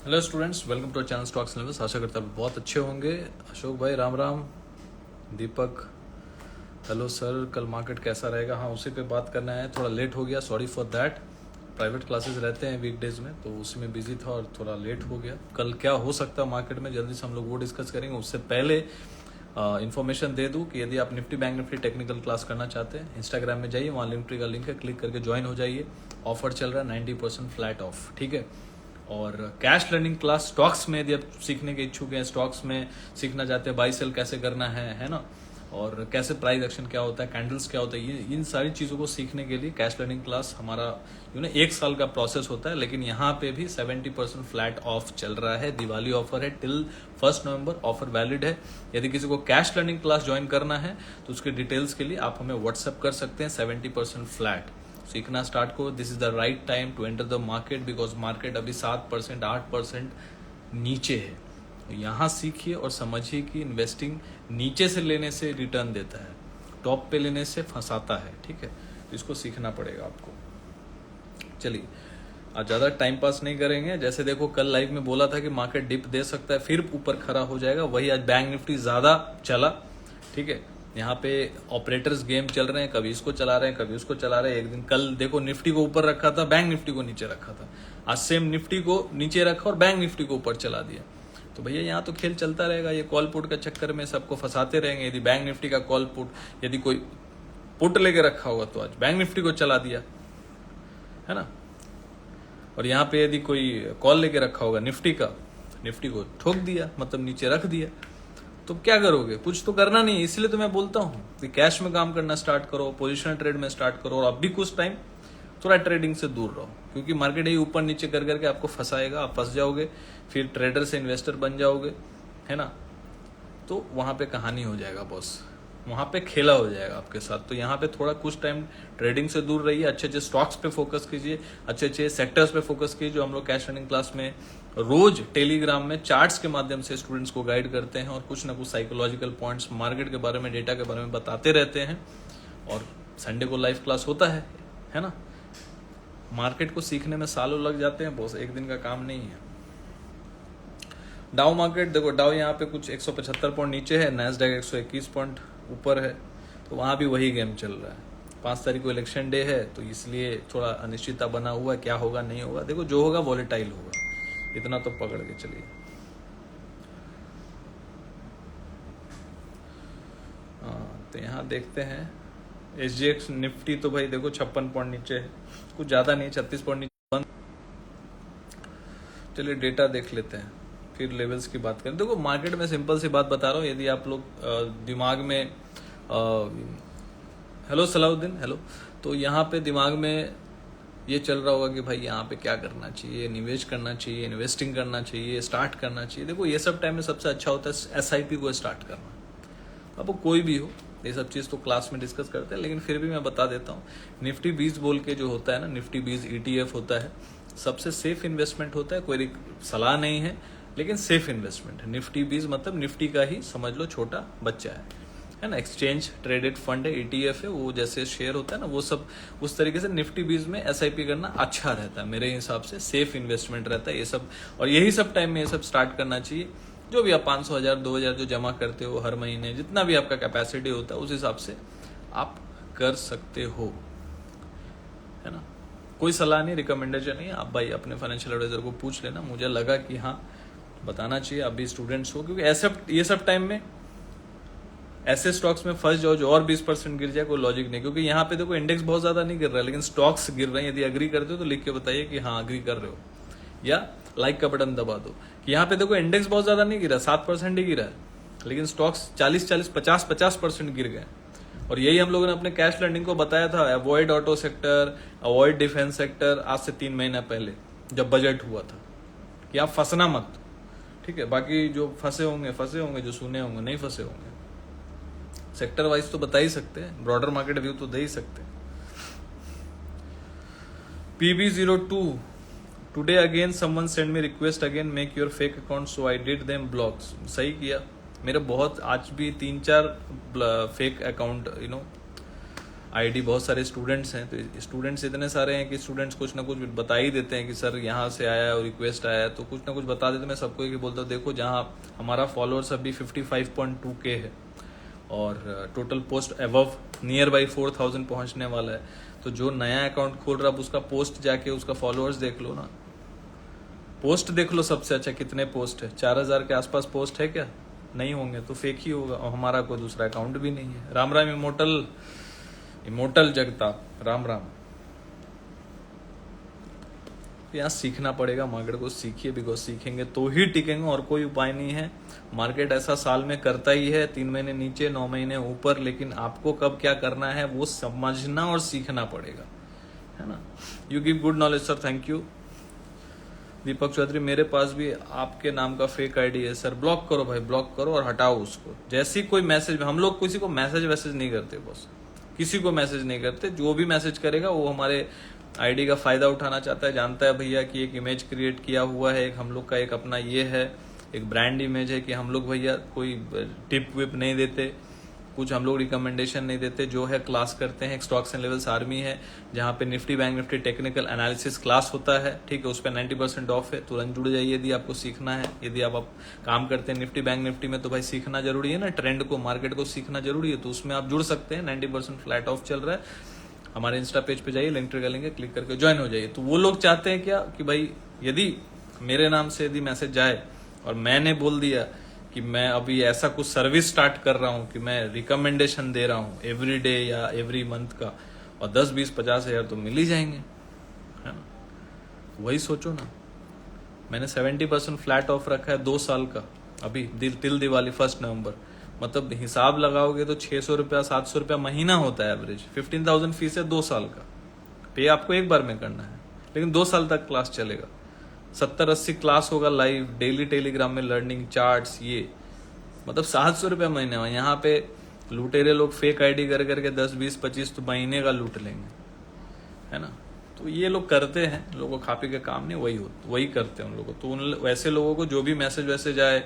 Hello students, welcome to channel stocks analysis. आशा करता हूँ बहुत अच्छे होंगे। अशोक भाई राम राम। दीपक हेलो सर, कल मार्केट कैसा रहेगा? हाँ, उसी पे बात करना है। थोड़ा लेट हो गया, sorry for that. Private classes रहते हैं वीकडेज में, तो उसी में बिजी था और थोड़ा लेट हो गया। कल क्या हो सकता है मार्केट में, जल्दी से हम लोग वो डिस्कस करेंगे। उससे पहले इन्फॉर्मेशन दे दूं कि यदि आप Nifty bank Nifty technical class करना चाहते हैं, इंस्टाग्राम में जाइए, वहाँ लिंक ट्री का लिंक है, क्लिक करके ज्वाइन हो जाइए। ऑफर चल रहा है 90% फ्लैट ऑफ, ठीक है। और कैश लर्निंग क्लास स्टॉक्स में यदि आप सीखने के इच्छुक हैं, स्टॉक्स में सीखना चाहते हैं, बाई सेल कैसे करना है ना, और कैसे प्राइस एक्शन क्या होता है, कैंडल्स क्या होता है, ये इन सारी चीज़ों को सीखने के लिए कैश लर्निंग क्लास हमारा 1 साल का प्रोसेस होता है। लेकिन यहाँ पे भी 70% फ्लैट ऑफ चल रहा है। दिवाली ऑफर है टिल 1 नवंबर, ऑफर वैलिड है। यदि किसी को कैश लर्निंग क्लास ज्वाइन करना है तो उसके डिटेल्स के लिए आप हमें व्हाट्सएप कर सकते हैं। 70% फ्लैट सीखना स्टार्ट करो। This is the right time to enter the market, because market अभी 7% 8% नीचे है। तो यहाँ सीखिए और समझिए कि इन्वेस्टिंग नीचे से लेने से रिटर्न देता है, टॉप पे लेने से फंसाता है, ठीक है। तो इसको सीखना पड़ेगा आपको। चलिए, आज ज़्यादा टाइम पास नहीं करेंगे। जैसे देखो, कल लाइव में बोला था कि मार्केट डिप दे सकता है, फिर ऊपर खड़ा हो जाएगा। वही आज बैंक निफ्टी ज़्यादा चला, ठीक है। यहाँ पे ऑपरेटर्स गेम चल रहे हैं, कभी इसको चला रहे हैं, कभी उसको चला रहे हैं। एक दिन कल देखो, निफ्टी को ऊपर रखा था, बैंक निफ्टी को नीचे रखा था। आज सेम निफ्टी को नीचे रखा और बैंक निफ्टी को ऊपर चला दिया। तो भैया यहाँ तो खेल चलता रहेगा। ये कॉल पुट का चक्कर में सबको फंसाते रहेंगे। यदि बैंक निफ्टी का कॉल पुट, यदि कोई पुट लेके रखा होगा तो आज बैंक निफ्टी को चला दिया, है ना। और यहाँ पे यदि कोई कॉल लेके रखा होगा निफ्टी का, निफ्टी को ठोक दिया, मतलब नीचे रख दिया। तो क्या करोगे? कुछ तो करना नहीं है। इसलिए तो मैं बोलता हूँ कि कैश में काम करना स्टार्ट करो, पोजिशनल ट्रेड में स्टार्ट करो, और अब भी कुछ टाइम थोड़ा ट्रेडिंग से दूर रहो, क्योंकि मार्केट यही ऊपर नीचे कर करके आपको फंसाएगा। आप फंस जाओगे, फिर ट्रेडर से इन्वेस्टर बन जाओगे, है ना। तो वहां पे कहानी हो जाएगा बॉस, वहां पे खेला हो जाएगा आपके साथ। तो यहाँ पे थोड़ा कुछ टाइम ट्रेडिंग से दूर रहिए, अच्छे अच्छे स्टॉक्स पे फोकस कीजिए, अच्छे अच्छे सेक्टर्स पे फोकस कीजिए, जो हम लोग कैश रनिंग क्लास में रोज टेलीग्राम में चार्ट्स के माध्यम से स्टूडेंट्स को गाइड करते हैं, और कुछ ना कुछ साइकोलॉजिकल पॉइंट्स मार्केट के बारे में, डेटा के बारे में बताते रहते हैं। और संडे को लाइव क्लास होता है ना। मार्केट को सीखने में सालों लग जाते हैं बॉस, एक दिन का काम नहीं है। डाउ मार्केट देखो, डाउ यहाँ पे कुछ 175 पॉइंट नीचे है, नैस्डैक 121 पॉइंट ऊपर है। तो वहाँ भी वही गेम चल रहा है। 5 तारीख को इलेक्शन डे है, तो इसलिए थोड़ा अनिश्चितता बना हुआ है, क्या होगा नहीं होगा। देखो, जो होगा वॉलेटाइल होगा, इतना तो पकड़ के चलिए। हाँ, तो यहाँ देखते हैं SGX निफ्टी, तो भाई देखो 56 पॉइंट नीचे है, कुछ ज़्यादा नहीं, 36 पॉइंट नीचे बंद। चलिए डेटा देख लेते हैं, फिर लेवल्स की बात करें। देखो, मार्केट में सिंपल सी बात बता रहा हूँ। यदि आप लोग दिमाग में हेलो सलाउद्दीन, हेलो। तो यहाँ पे दिमाग में ये चल रहा होगा कि भाई यहाँ पे क्या करना चाहिए, निवेश करना चाहिए, इन्वेस्टिंग करना चाहिए, स्टार्ट करना चाहिए। देखो, ये सब टाइम में सबसे अच्छा होता है SIP को स्टार्ट करना। अब वो कोई भी हो, ये सब चीज़ तो क्लास में डिस्कस करते हैं, लेकिन फिर भी मैं बता देता हूँ। निफ्टी 20 बोल के जो होता है ना, निफ्टी 20 ETF होता है, सबसे सेफ इन्वेस्टमेंट होता है। कोई सलाह नहीं है, लेकिन सेफ इन्वेस्टमेंट है। निफ्टी 20 मतलब निफ्टी का ही समझ लो छोटा बच्चा है ना। एक्सचेंज ट्रेडेड फंड है, ETF है, वो जैसे शेयर होता है ना, वो सब उस तरीके से निफ्टी 20 में SIP करना अच्छा रहता है मेरे हिसाब से। सेफ इन्वेस्टमेंट रहता है ये सब, और यही सब टाइम में ये सब स्टार्ट करना चाहिए। जो भी आप 500, 1000, 2000 जो जमा करते हो हर महीने, जितना भी आपका कैपेसिटी होता है, उस हिसाब से आप कर सकते हो, है ना। कोई सलाह नहीं, रिकमेंडेशन नहीं है। आप भाई अपने फाइनेंशियल एडवाइजर को पूछ लेना। मुझे लगा कि हाँ, बताना चाहिए, आप भी स्टूडेंट्स हो, क्योंकि ऐसे ये सब टाइम में ऐसे स्टॉक्स में फंस जाओ जो और 20% गिर जाए, कोई लॉजिक नहीं। क्योंकि यहाँ पे देखो, इंडेक्स बहुत ज्यादा नहीं गिर रहा है, लेकिन स्टॉक्स गिर रहे हैं। यदि अग्री करते हो तो लिख के बताइए कि हाँ अग्री कर रहे हो, या लाइक का बटन दबा दो कि यहाँ पे देखो इंडेक्स बहुत ज्यादा नहीं गिरा, 7% ही गिरा है, लेकिन स्टॉक्स 40-40, 50-50% गिर गए। और यही हम लोगों ने अपने कैश लर्निंग को बताया था, avoid auto sector, avoid defence sector, आज से 3 महीना पहले जब बजट हुआ था, कि आप फंसना मत, ठीक है। बाकी जो फंसे होंगे, जो सुने होंगे नहीं फंसे होंगे। सेक्टर वाइज तो बता ही सकते हैं, ब्रॉडर मार्केट व्यू तो दे ही सकते हैं। PB02 today again someone send me request again make your fake account, so I did them blocks. सही किया। मेरे बहुत आज भी 3-4 फेक अकाउंट आईडी बहुत सारे स्टूडेंट्स हैं, तो स्टूडेंट्स इतने सारे हैं कि स्टूडेंट्स कुछ ना कुछ बता ही देते हैं कि सर यहाँ से आया है और रिक्वेस्ट आया है, तो कुछ ना कुछ बता देते। मैं सबको ये बोलता हूँ, देखो जहाँ हमारा फॉलोअर्स अभी 55.2K है और total post above near by 4000 पहुंचने वाला है, तो जो नया अकाउंट खोल रहा है उसका पोस्ट जाके उसका फॉलोअर्स देख लो ना, पोस्ट देख लो सबसे अच्छा कितने पोस्ट है। 4000 के आसपास पोस्ट है क्या? नहीं होंगे, तो फेक ही होगा। और हमारा कोई दूसरा अकाउंट भी नहीं है। राम राम इमोर्टल जगताप, राम राम। यहाँ सीखना पड़ेगा मार्केट को, सीखिए, बिकॉज सीखेंगे तो ही टिकेंगे और कोई उपाय नहीं है। मार्केट ऐसा साल में करता ही है, 3 महीने नीचे 9 महीने ऊपर, लेकिन आपको कब क्या करना है वो समझना और सीखना पड़ेगा, है ना। You give good knowledge sir, thank you. Deepak Chaudhary, मेरे पास भी आपके नाम का फेक आईडी है सर। ब्लॉक करो भाई, ब्लॉक करो और हटाओ उसको। जैसी कोई मैसेज, हम लोग किसी को मैसेज वैसेज नहीं करते बॉस, किसी को मैसेज नहीं करते। जो भी मैसेज करेगा वो हमारे आईडी का फायदा उठाना चाहता है, जानता है भैया कि एक इमेज क्रिएट किया हुआ है, एक हम लोग का एक अपना ये है, एक ब्रांड इमेज है कि हम लोग भैया कोई टिप विप नहीं देते, कुछ हम लोग रिकमेंडेशन नहीं देते, जो है क्लास करते हैं। एक स्टॉक्स एंड लेवल्स आर्मी है जहाँ पे Nifty bank Nifty technical analysis class होता है, ठीक है, उस पर 90% ऑफ है, तुरंत जुड़ जाइए यदि आपको सीखना है। यदि आप काम करते हैं निफ्टी बैंक निफ्टी में तो भाई सीखना जरूरी है ना, ट्रेंड को मार्केट को सीखना जरूरी है, तो उसमें आप जुड़ सकते हैं। 90% फ्लैट ऑफ चल रहा है। हमारे इंस्टा पेज पे जाइए, लिंक ट्री करेंगे, क्लिक करके ज्वाइन हो जाइए। तो वो लोग चाहते हैं क्या कि भाई यदि मेरे नाम से यदि मैसेज जाए और मैंने बोल दिया कि मैं अभी ऐसा कुछ सर्विस स्टार्ट कर रहा हूं कि मैं रिकमेंडेशन दे रहा हूं एवरी डे या एवरी मंथ का, और 10 20 50 हजार तो मिल ही जाएंगे, है ना। वही सोचो ना, मैंने 70% फ्लैट ऑफ रखा है 2 साल का, अभी तिल दिवाली 1 नवंबर। मतलब हिसाब लगाओगे तो 600 रुपया 700 रुपया महीना होता है एवरेज। 15,000 फीस है 2 साल का, पे आपको एक बार में करना है, लेकिन 2 साल तक क्लास चलेगा। 70-80 क्लास होगा लाइव, डेली टेलीग्राम में लर्निंग चार्ट्स, ये मतलब 700 रुपया महीने में। यहाँ पे लुटेरे लोग फेक आईडी कर करके 10 20 25 तो महीने का लूट लेंगे, है ना। तो ये लोग करते हैं, लोगों को खा पी के काम नहीं, वही करते हैं उन लोगों को। तो उन वैसे लोगों को जो भी मैसेज वैसे जाए,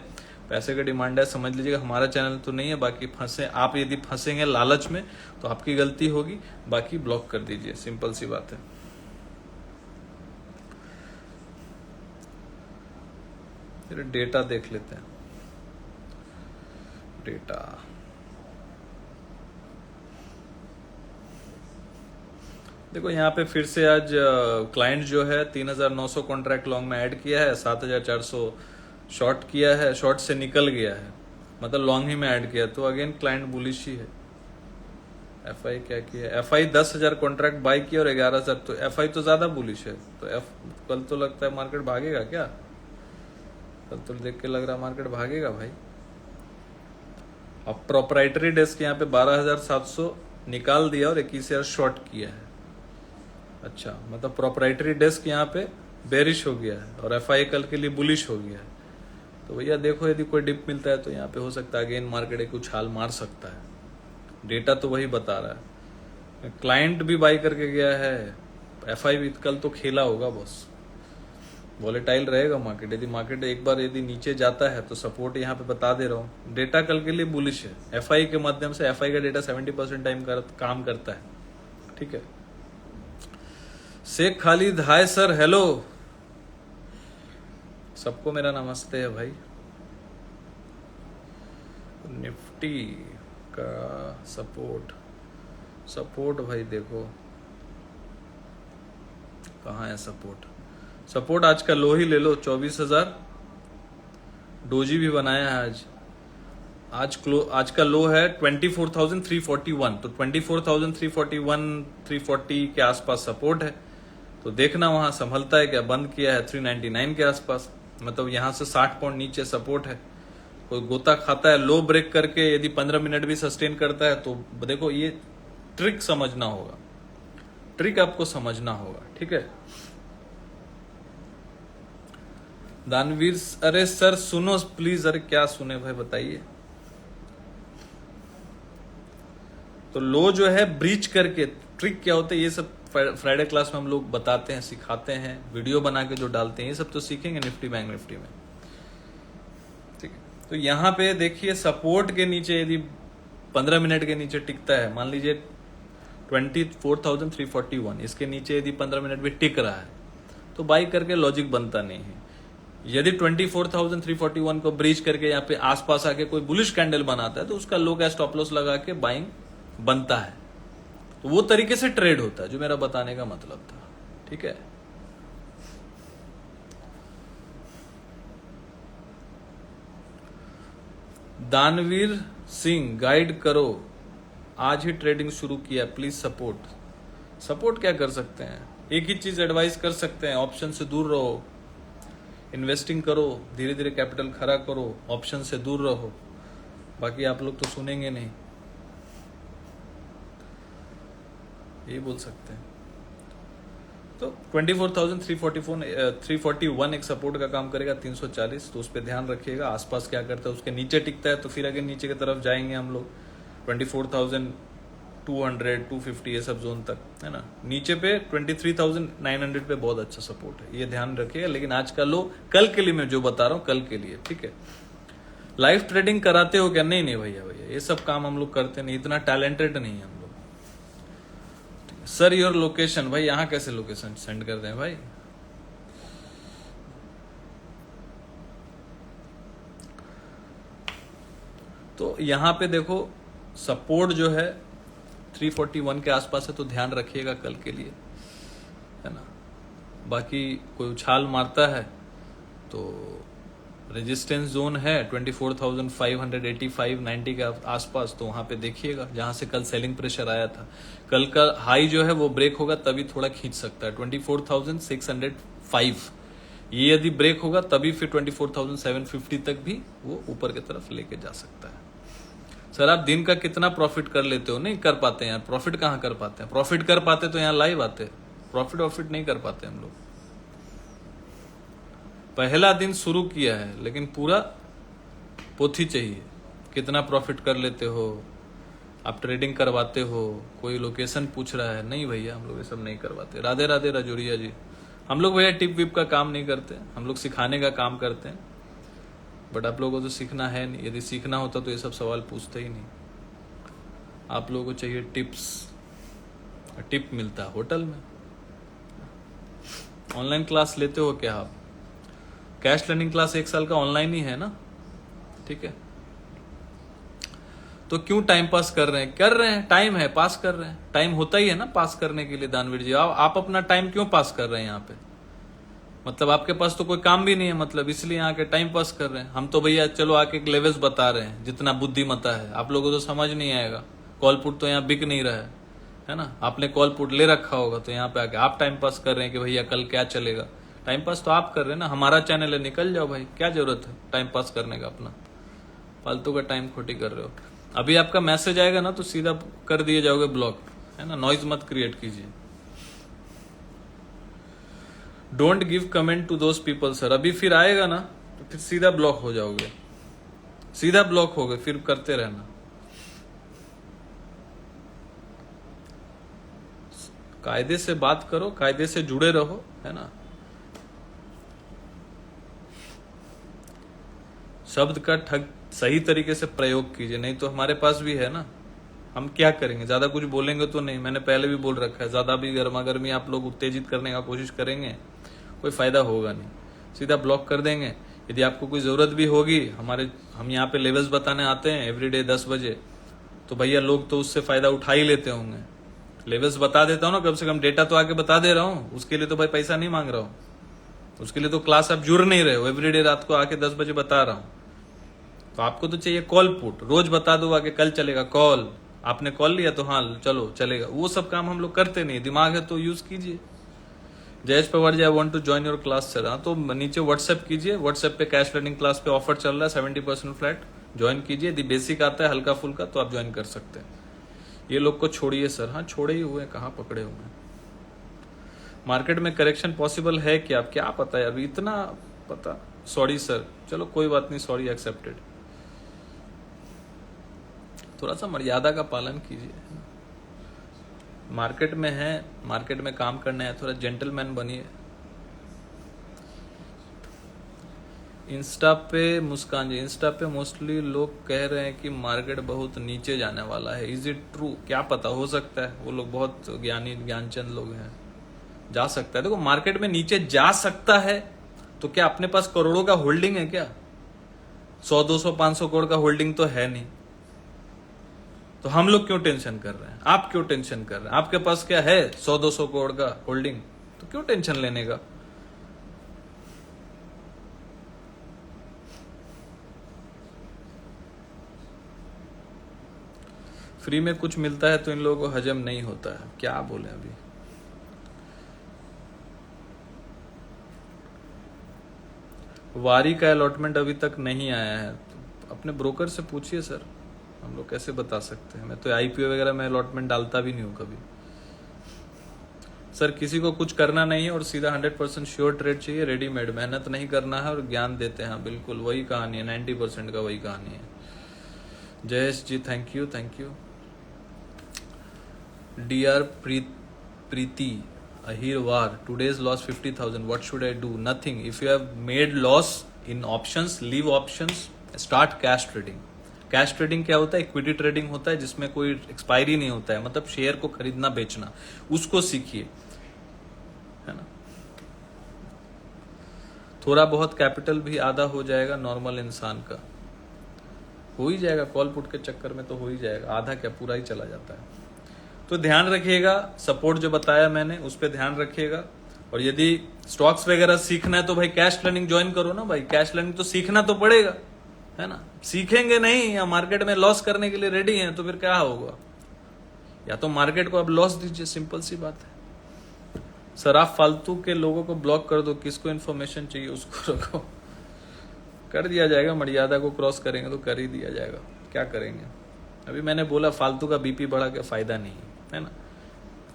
पैसे का डिमांड है, समझ लीजिएगा हमारा चैनल तो नहीं है। बाकी फंसे आप, यदि फंसेंगे लालच में तो आपकी गलती होगी, बाकी ब्लॉक कर दीजिए, सिंपल सी बात है। फिर डेटा देख लेते हैं। डेटा देखो, यहाँ पे फिर से आज क्लाइंट जो है 3900 कॉन्ट्रैक्ट लॉन्ग में ऐड किया है, 7400 शॉर्ट किया है, शॉर्ट से निकल गया है, मतलब लॉन्ग ही में ऐड किया, तो अगेन क्लाइंट बुलिश ही है। एफआई क्या किया? एफआई 10,000 कॉन्ट्रैक्ट बाई किया और 11,000, तो एफआई तो ज्यादा बुलिश है। तो कल तो लगता है मार्केट भागेगा क्या? कल तो देख के लग रहा मार्केट भागेगा भाई। अब प्रोप्राइटरी डेस्क यहाँ पे 12,700 निकाल दिया और 21,000 शॉर्ट किया है। अच्छा, मतलब प्रोप्राइटरी डेस्क यहाँ पे बेरिश हो गया है और एफआई कल के लिए बुलिश हो गया है। तो भैया देखो, यदि कोई डिप मिलता है तो यहाँ पे हो सकता है अगेन मार्केट एक उछाल मार सकता है। डेटा तो वही बता रहा है। क्लाइंट भी बाई करके गया है, एफआई भी कल तो खेला होगा बॉस। वॉलेटाइल रहेगा मार्केट। यदि मार्केट एक बार यदि नीचे जाता है तो सपोर्ट यहाँ पे बता दे रहा हूँ। डेटा कल के लिए बुलिश है। एफआई के माध्यम से, एफआई का डेटा 70% टाइम काम करता है, ठीक है। Sheikh Khalid, hi sir, hello, सबको मेरा नमस्ते है भाई। निफ्टी का सपोर्ट भाई देखो कहाँ है सपोर्ट आज का लो ही ले लो, 24,000। डोजी भी बनाया है आज का लो है 24,341, तो 24,341 340 के आसपास सपोर्ट है। तो देखना वहां संभलता है क्या। बंद किया है 399 के आसपास, मतलब यहां से 60 पॉइंट नीचे सपोर्ट है। कोई गोता खाता है लो ब्रेक करके, यदि 15 मिनट भी सस्टेन करता है तो देखो, ये ट्रिक समझना होगा, ट्रिक आपको समझना होगा, ठीक है। दानवीर, अरे सर सुनो प्लीज। अरे क्या सुने भाई, बताइए। तो लो जो है ब्रीच करके, ट्रिक क्या होता है ये सब फ्राइडे क्लास में हम लोग बताते हैं, सिखाते हैं, वीडियो बना के जो डालते हैं, ये सब तो सीखेंगे निफ्टी बैंक निफ्टी में, ठीक है। तो यहाँ पे देखिए, सपोर्ट के नीचे यदि 15 मिनट के नीचे टिकता है, मान लीजिए 24,341, इसके नीचे यदि 15 मिनट भी टिक रहा है तो बाई करके लॉजिक बनता नहीं है। यदि 24,341 को ब्रीच करके यहाँ पे आसपास आके कोई बुलिश कैंडल बनाता है तो उसका लो का स्टॉप लॉस लगा के बाइंग बनता है। तो वो तरीके से ट्रेड होता है, जो मेरा बताने का मतलब था। ठीक है, दानवीर सिंह गाइड करो, आज ही ट्रेडिंग शुरू किया, प्लीज सपोर्ट क्या कर सकते हैं? एक ही चीज एडवाइस कर सकते हैं, ऑप्शन से दूर रहो, इन्वेस्टिंग करो, धीरे धीरे कैपिटल खड़ा करो, ऑप्शन से दूर रहो। बाकी आप लोग तो सुनेंगे नहीं, यही बोल सकते हैं। तो 24,341 एक सपोर्ट का काम करेगा, 340, तो उस पर ध्यान रखिएगा। आसपास क्या करता है, उसके नीचे टिकता है तो फिर आगे नीचे की तरफ जाएंगे हम लोग 24,200, 250 ये सब जोन तक, है ना। नीचे पे 23,900 पे बहुत अच्छा सपोर्ट है, ये ध्यान रखिएगा। लेकिन आज का लो कल के लिए मैं जो बता रहा हूँ, कल के लिए, ठीक है। लाइव ट्रेडिंग कराते हो क्या? नहीं भैया ये सब काम हम लोग करते नहीं, इतना टैलेंटेड नहीं है हम लोग। सर योर लोकेशन, भाई यहाँ कैसे लोकेशन सेंड कर दें भाई? तो यहाँ पे देखो सपोर्ट जो है 341 के आसपास है, तो ध्यान रखिएगा कल के लिए, है ना। बाकी कोई उछाल मारता है तो रेजिस्टेंस जोन है 24,585, 90 के आसपास, तो वहां पे देखिएगा जहां से कल सेलिंग प्रेशर आया था। कल का हाई जो है वो ब्रेक होगा तभी थोड़ा खींच सकता है 24,605, ये यदि ब्रेक होगा तभी फिर 24,750 तक भी वो ऊपर की तरफ लेके जा सकता है। सर आप दिन का कितना प्रॉफिट कर लेते हो? नहीं कर पाते हैं यार, प्रॉफिट कहाँ कर पाते हैं? प्रॉफिट कर पाते तो यहाँ लाइव आते, प्रॉफिट नहीं कर पाते हम लोग। पहला दिन शुरू किया है लेकिन पूरा पोथी चाहिए, कितना प्रॉफिट कर लेते हो, आप ट्रेडिंग करवाते हो, कोई लोकेशन पूछ रहा है, नहीं भैया हम लोग ये सब नहीं करवाते। राधे राधे राजौरिया जी, हम लोग भैया टिप विप का काम नहीं करते, हम लोग सिखाने का काम करते हैं। बट आप लोगों को तो सीखना है नहीं, यदि सीखना होता तो ये सब सवाल पूछते ही नहीं। आप लोगों को चाहिए टिप्स, टिप मिलता है होटल में। ऑनलाइन क्लास लेते हो क्या आप? कैश लर्निंग क्लास 1 साल का ऑनलाइन ही है ना, ठीक है। तो क्यों टाइम पास कर रहे हैं? टाइम है, पास कर रहे हैं, टाइम होता ही है ना पास करने के लिए। दानवीर जी आप अपना टाइम क्यों पास कर रहे हैं यहाँ पे? मतलब आपके पास तो कोई काम भी नहीं है, मतलब इसलिए आके टाइम पास कर रहे हैं। हम तो भैया चलो आके लेवल्स बता रहे हैं, जितना बुद्धिमता है। आप लोगों को तो समझ नहीं आएगा, कॉल पुट तो यहाँ बिक नहीं रहा है ना। आपने कॉल पुट ले रखा होगा तो यहाँ पे आके आप टाइम पास कर रहे हैं कि भैया कल क्या चलेगा। टाइम पास तो आप कर रहे हैं ना, हमारा चैनल है, निकल जाओ भाई, क्या जरूरत है टाइम पास करने का अपना? फालतू का टाइम खोटी कर रहे हो। अभी आपका मैसेज आएगा ना तो सीधा कर दिए जाओगे ब्लॉक, है ना। नॉइज मत क्रिएट कीजिए। Don't give comment to those people sir, अभी फिर आएगा ना तो फिर सीधा ब्लॉक हो जाओगे, सीधा ब्लॉक हो गए, फिर करते रहना। कायदे से बात करो, कायदे से जुड़े रहो, है ना। शब्द का सही तरीके से प्रयोग कीजिए, नहीं तो हमारे पास भी है ना, हम क्या करेंगे? ज्यादा कुछ बोलेंगे तो नहीं, मैंने पहले भी बोल रखा है, ज्यादा भी गर्मा गर्मी आप लोग उत्तेजित करने का कोशिश करेंगे कोई फायदा होगा नहीं, सीधा ब्लॉक कर देंगे। यदि आपको कोई जरूरत भी होगी, हम यहाँ पे लेवल्स बताने आते हैं एवरीडे 10 बजे, तो भैया लोग तो उससे फायदा उठा ही लेते होंगे। लेवल्स बता देता हूँ ना, कम से कम डेटा तो आके बता दे रहा हूँ, उसके लिए तो भाई पैसा नहीं मांग रहा हूँ, उसके लिए तो क्लास आप जुड़ नहीं रहे हो, एवरीडे रात को आके 10 बजे बता रहा हूँ। तो आपको तो चाहिए कॉल पुट, रोज बता दो आगे कल चलेगा कॉल, आपने कॉल लिया तो हाँ चलो चलेगा। वो सब काम हम लोग करते नहीं, दिमाग है तो यूज कीजिए। Jayesh Pawar ji, I want to join your class sir, हाँ तो नीचे व्हाट्सएप कीजिए, व्हाट्सएप पे कैश लर्निंग क्लास पे ऑफर चल रहा है 70% फ्लैट, ज्वाइन कीजिए। यदि बेसिक आता है हल्का फुल्का तो आप ज्वाइन कर सकते हैं। ये लोग को छोड़िए सर, हाँ छोड़े ही हुए, कहाँ पकड़े हुए हैं। मार्केट में करेक्शन पॉसिबल है क्या? क्या पता है अभी इतना पता, सॉरी सर, चलो कोई बात नहीं, सॉरी एक्सेप्टेड। थोड़ा सा मर्यादा का पालन कीजिए, मार्केट में है, मार्केट में काम करना है, थोड़ा जेंटलमैन बनिए। इंस्टा पे मुस्कान जी, इंस्टा पे मोस्टली लोग कह रहे हैं कि मार्केट बहुत नीचे जाने वाला है। Is it true? क्या पता, हो सकता है, वो लोग बहुत ज्ञानचंद लोग हैं, जा सकता है। देखो मार्केट में नीचे जा सकता है तो क्या अपने पास करोड़ों का होल्डिंग है क्या? 100 200 500 करोड़ का होल्डिंग तो है नहीं, तो हम लोग क्यों टेंशन कर रहे हैं? आप क्यों टेंशन कर रहे हैं? आपके पास क्या है 100 200 करोड़ का होल्डिंग, तो क्यों टेंशन लेने का? फ्री में कुछ मिलता है तो इन लोगों को हजम नहीं होता है, क्या बोले अभी। वारी का अलॉटमेंट अभी तक नहीं आया है, तो अपने ब्रोकर से पूछिए सर, हम लोग कैसे बता सकते हैं। मैं तो आईपीओ वगैरह में अलॉटमेंट डालता भी नहीं हूं कभी। सर किसी को कुछ करना नहीं है और सीधा 100% श्योर ट्रेड चाहिए, रेडीमेड, मेहनत नहीं करना है और ज्ञान देते हैं। बिल्कुल वही कहानी है, 90% का वही कहानी है। Jayesh ji thank you, thank you. DR Preeti Ahirwar, today's loss 50,000. What should I do? Nothing. If you have made loss in options, leave options. Start cash trading. Cash trading क्या होता है? इक्विटी ट्रेडिंग होता है जिसमें कोई एक्सपायरी नहीं होता है, मतलब शेयर को खरीदना बेचना, उसको सीखिए, है ना। थोड़ा बहुत कैपिटल भी आधा हो जाएगा नॉर्मल इंसान का, हो ही जाएगा, कॉल पुट के चक्कर में तो हो ही जाएगा, आधा क्या पूरा ही चला जाता है। तो ध्यान रखिएगा, सपोर्ट जो बताया मैंने उस पर ध्यान रखिएगा। और यदि स्टॉक्स वगैरह सीखना है तो भाई कैश लर्निंग ज्वाइन करो ना भाई, कैश लर्निंग तो सीखना तो पड़ेगा, है ना। सीखेंगे नहीं या मार्केट में लॉस करने के लिए रेडी हैं तो फिर क्या होगा? या तो मार्केट को आप लॉस दीजिए, सिंपल सी बात है। सर आप फालतू के लोगों को ब्लॉक कर दो, किसको इन्फॉर्मेशन चाहिए उसको रखो, कर दिया जाएगा। मर्यादा को क्रॉस करेंगे तो कर ही दिया जाएगा, क्या करेंगे। अभी मैंने बोला फालतू का बीपी बढ़ा के फायदा नहीं है ना।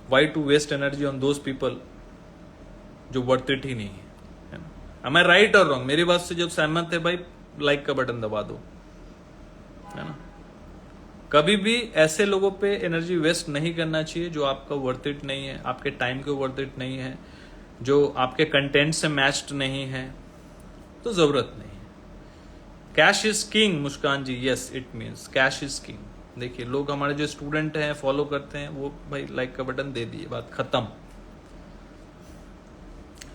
Why to waste energy on those people जो वर्थ इट ही नहीं है ना। Am I right और रॉन्ग? मेरी बात से जब सहमत है भाई लाइक का बटन दबा दो, है ना। कभी भी ऐसे लोगों पे एनर्जी वेस्ट नहीं करना चाहिए जो आपका वर्थ इट नहीं है, आपके टाइम को वर्थ इट नहीं है, जो आपके कंटेंट से मैच्ड नहीं है, तो जरूरत नहीं है। Cash is king Muskan ji, yes it means cash is king. देखिए लोग हमारे जो स्टूडेंट हैं फॉलो करते हैं वो भाई लाइक का बटन दे दिए, बात खत्म।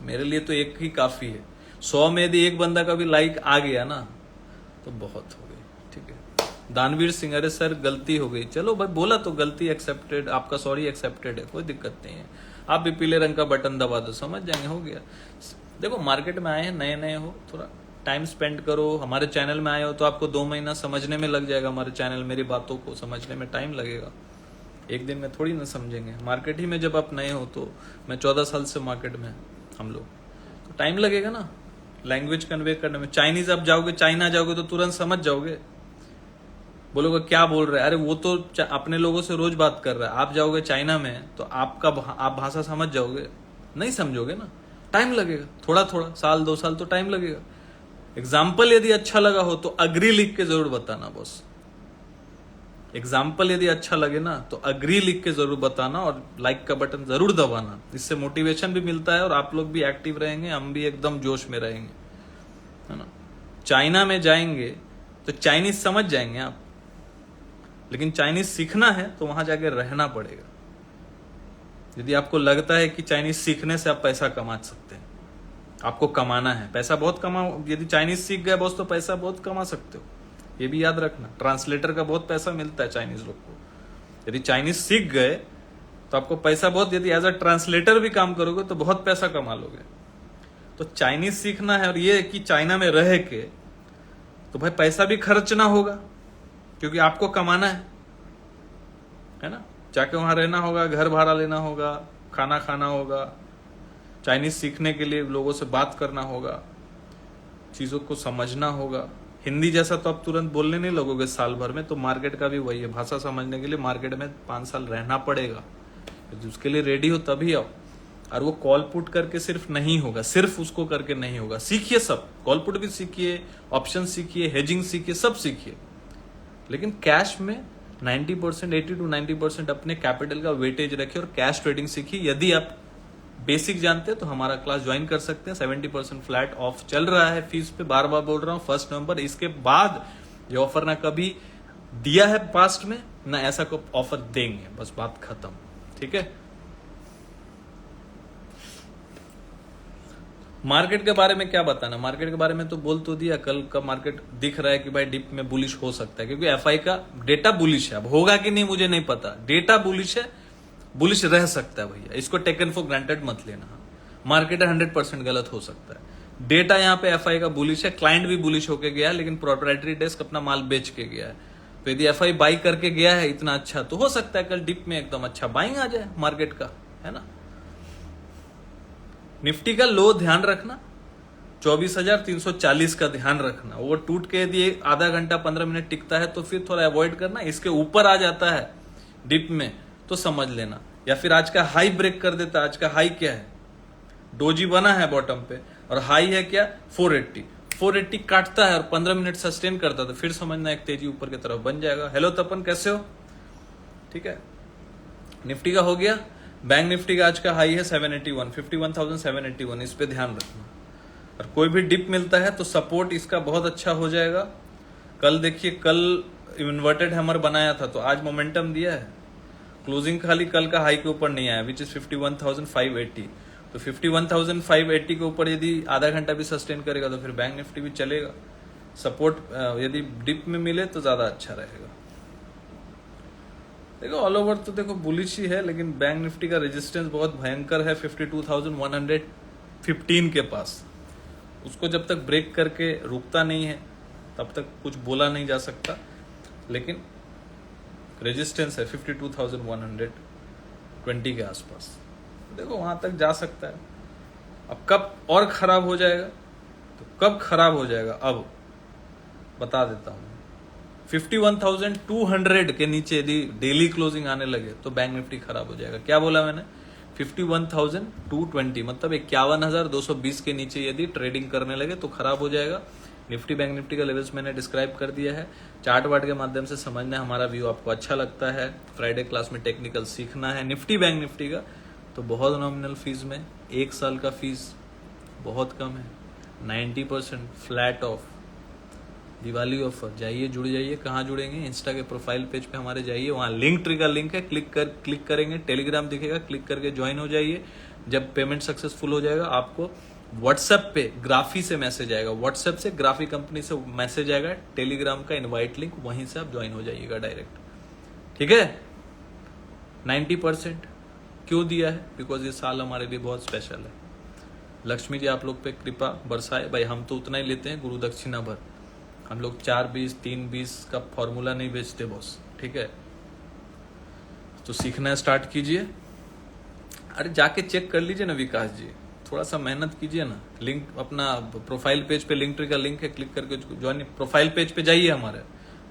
मेरे लिए तो एक ही काफी है। 100 में यदि एक बंदा का भी लाइक आ गया ना तो बहुत हो गई, ठीक है। दानवीर सिंह, अरे सर गलती हो गई, चलो भाई बोला तो गलती एक्सेप्टेड, आपका सॉरी एक्सेप्टेड है, कोई दिक्कत नहीं है। आप भी पीले रंग का बटन दबा दो, समझ जाएंगे, हो गया। देखो मार्केट में आए हैं, नए नए हो, थोड़ा टाइम स्पेंड करो। हमारे चैनल में आए हो तो आपको 2 महीना समझने में लग जाएगा, हमारे चैनल मेरी बातों को समझने में टाइम लगेगा, एक दिन में थोड़ी ना समझेंगे। मार्केट ही में जब आप नए हो तो, मैं 14 साल से मार्केट में हम लोग, तो टाइम लगेगा ना लैंग्वेज कन्वे करने में। चाइनीज आप जाओगे, चाइना जाओगे तो तुरंत समझ जाओगे, बोलोगे क्या बोल रहे हैं, अरे वो तो अपने लोगों से रोज बात कर रहा है। आप जाओगे चाइना में तो आप भाषा समझ जाओगे, नहीं समझोगे ना, टाइम लगेगा, थोड़ा थोड़ा, साल 2 साल तो टाइम लगेगा। एग्जाम्पल यदि अच्छा लगा हो तो अग्री लिख के जरूर बताना बॉस। एग्जाम्पल यदि अच्छा लगे ना तो अग्री लिख के जरूर बताना और लाइक का बटन जरूर दबाना। इससे मोटिवेशन भी मिलता है और आप लोग भी एक्टिव रहेंगे, हम भी एकदम जोश में रहेंगे, है ना। चाइना में जाएंगे तो चाइनीज समझ जाएंगे आप, लेकिन चाइनीज सीखना है तो वहां जाके रहना पड़ेगा। यदि आपको लगता है कि चाइनीज सीखने से आप पैसा कमा सकते हैं, आपको कमाना है पैसा, बहुत कमाओ। यदि चाइनीज सीख गए बॉस तो पैसा बहुत कमा सकते हो, ये भी याद रखना। ट्रांसलेटर का बहुत पैसा मिलता है चाइनीज लोग को। यदि चाइनीज सीख गए तो आपको पैसा बहुत, यदि एज अ ट्रांसलेटर भी काम करोगे तो बहुत पैसा कमा लोगे। तो चाइनीज सीखना है और ये कि चाइना में रह के तो भाई पैसा भी खर्चना होगा क्योंकि आपको कमाना है ना। जाके वहां रहना होगा, घर भाड़ा लेना होगा, खाना खाना होगा, चाइनीज सीखने के लिए लोगों से बात करना होगा, चीजों को समझना होगा। हिंदी जैसा तो आप तुरंत बोलने नहीं लगोगे साल भर में, तो मार्केट का भी वही है, भाषा समझने के लिए मार्केट में 5 साल रहना पड़ेगा। तो उसके लिए रेडी हो तभी आओ। और वो कॉल पुट करके सिर्फ नहीं होगा, सिर्फ उसको करके नहीं होगा, सीखिए सब, कॉल पुट भी सीखिए, ऑप्शन सीखिए, हेजिंग सीखिए, सब सीखिए। लेकिन कैश में 90%, 80 to 90% अपने कैपिटल का वेटेज रखिए और कैश ट्रेडिंग सीखिए। यदि आप बेसिक जानते हैं तो हमारा क्लास ज्वाइन कर सकते हैं। 70% फ्लैट ऑफ चल रहा है फीस पे, बार बार बोल रहा हूँ 1 नवंबर। इसके बाद ये ऑफर ना कभी दिया है पास्ट में, ना ऐसा को ऑफर देंगे, बस बात खत्म। ठीक है, मार्केट के बारे में क्या बताना, मार्केट के बारे में तो बोल तो दिया। कल का मार्केट दिख रहा है कि भाई डिप में बुलिश हो सकता है, क्योंकि एफआई का डेटा बुलिश है। अब होगा कि नहीं मुझे नहीं पता, डेटा बुलिश है, बुलिश रह सकता है भैया, इसको टेकन फॉर ग्रांटेड मत लेना। मार्केट 100% गलत हो सकता है। डेटा यहाँ पे एफआई का बुलिश है, क्लाइंट भी बुलिश होके गया है, लेकिन प्रोप्राइटरी डेस्क अपना माल बेच के गया है। तो यदि एफआई बाई करके गया है इतना अच्छा, तो हो सकता है कल डिप में एकदम अच्छा बाइंग आ जाए मार्केट का, है ना। निफ्टी का लो ध्यान रखना, 24,340 का ध्यान रखना। वो टूट के यदि आधा घंटा 15 मिनट टिकता है तो फिर थोड़ा अवॉइड करना। इसके ऊपर आ जाता है डिप में तो समझ लेना, या फिर आज का हाई ब्रेक कर देता। आज का हाई क्या है, डोजी बना है बॉटम पे और हाई है क्या 480 काटता है और 15 मिनट सस्टेन करता, तो फिर समझना एक तेजी ऊपर की तरफ बन जाएगा। हेलो तपन, कैसे हो? ठीक है, निफ्टी का हो गया। बैंक निफ्टी का आज का हाई है 781, 51,781, इस पे ध्यान रखना। और कोई भी डिप मिलता है तो सपोर्ट इसका बहुत अच्छा हो जाएगा। कल देखिए, कल इन्वर्टेड हैमर बनाया था तो आज मोमेंटम दिया है। क्लोजिंग खाली कल का हाई के ऊपर नहीं आया, विच इज 51,580। तो 51,580 के ऊपर यदि आधा घंटा भी सस्टेन करेगा तो फिर बैंक निफ्टी भी चलेगा। सपोर्ट यदि डिप में मिले तो ज्यादा अच्छा रहेगा। देखो ऑल ओवर तो देखो बुलिश ही है, लेकिन बैंक निफ्टी का रेजिस्टेंस बहुत भयंकर है 52,115 के पास। उसको जब तक ब्रेक करके रुकता नहीं है तब तक कुछ बोला नहीं जा सकता, लेकिन रेजिस्टेंस है 52,120 के आसपास। देखो वहां तक जा सकता है। अब कब और खराब हो जाएगा, तो कब खराब हो जाएगा अब बता देता हूं। 51,200 के नीचे यदि डेली क्लोजिंग आने लगे तो बैंक निफ्टी खराब हो जाएगा। क्या बोला मैंने, 51,220 मतलब 51,220 के नीचे यदि ट्रेडिंग करने लगे तो खराब हो जाएगा। निफ्टी बैंक निफ्टी का लेवल्स मैंने डिस्क्राइब कर दिया है। चार्ट वार्ट के माध्यम से समझना है, हमारा व्यू आपको अच्छा लगता है। फ्राइडे क्लास में टेक्निकल सीखना है निफ्टी बैंक निफ्टी का, तो बहुत नॉमिनल फीस में 1 साल का फीस बहुत कम है, 90% फ्लैट ऑफ, दिवाली ऑफर। जाइए, जुड़ जाइए। कहाँ जुड़ेंगे, इंस्टा के प्रोफाइल पेज पे हमारे जाइए, वहाँ लिंक ट्री का लिंक है, क्लिक करेंगे, टेलीग्राम दिखेगा, क्लिक करके ज्वाइन हो जाइए। जब पेमेंट सक्सेसफुल हो जाएगा आपको व्हाट्सएप पे ग्राफी से मैसेज आएगा, व्हाट्सएप से ग्राफी कंपनी से मैसेज आएगा, टेलीग्राम का इनवाइट लिंक, वहीं से आप ज्वाइन हो जाइएगा डायरेक्ट। ठीक है, 90% क्यों दिया है, बिकॉज ये साल हमारे लिए बहुत स्पेशल है। लक्ष्मी जी आप लोग पे कृपा बरसाए। भाई हम तो उतना ही लेते हैं गुरु दक्षिणा भर, हम लोग 4-20 3-20 का फॉर्मूला नहीं बेचते बॉस। ठीक है, तो सीखना स्टार्ट कीजिए। अरे जाके चेक कर लीजिए ना विकास जी, थोड़ा सा मेहनत कीजिए ना। लिंक अपना प्रोफाइल पेज पे लिंक ट्री का लिंक है, क्लिक करके ज्वाइन, प्रोफाइल पेज पे जाइए, हमारे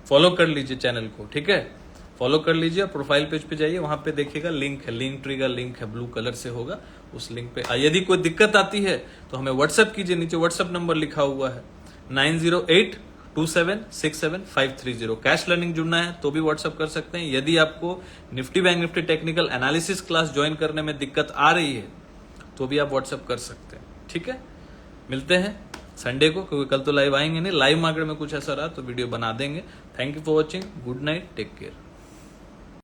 फॉलो कर लीजिए चैनल को। ठीक है, फॉलो कर लीजिए, प्रोफाइल पेज पे जाइए, वहां पे देखिएगा लिंक है, लिंक ट्री का लिंक है, ब्लू कलर से होगा, उस लिंक पे। यदि कोई दिक्कत आती है तो हमें व्हाट्सएप कीजिए, नीचे व्हाट्सएप नंबर लिखा हुआ है 9082767530। कैश लर्निंग जुड़ना है तो भी व्हाट्सएप कर सकते हैं। यदि आपको Nifty bank Nifty technical analysis class join करने में दिक्कत आ रही है तो भी आप व्हाट्सएप कर सकते हैं। ठीक है, मिलते हैं संडे को, क्योंकि कल तो लाइव आएंगे नहीं। लाइव मार्केट में कुछ ऐसा रहा तो वीडियो बना देंगे। Thank you for watching, good night, take care.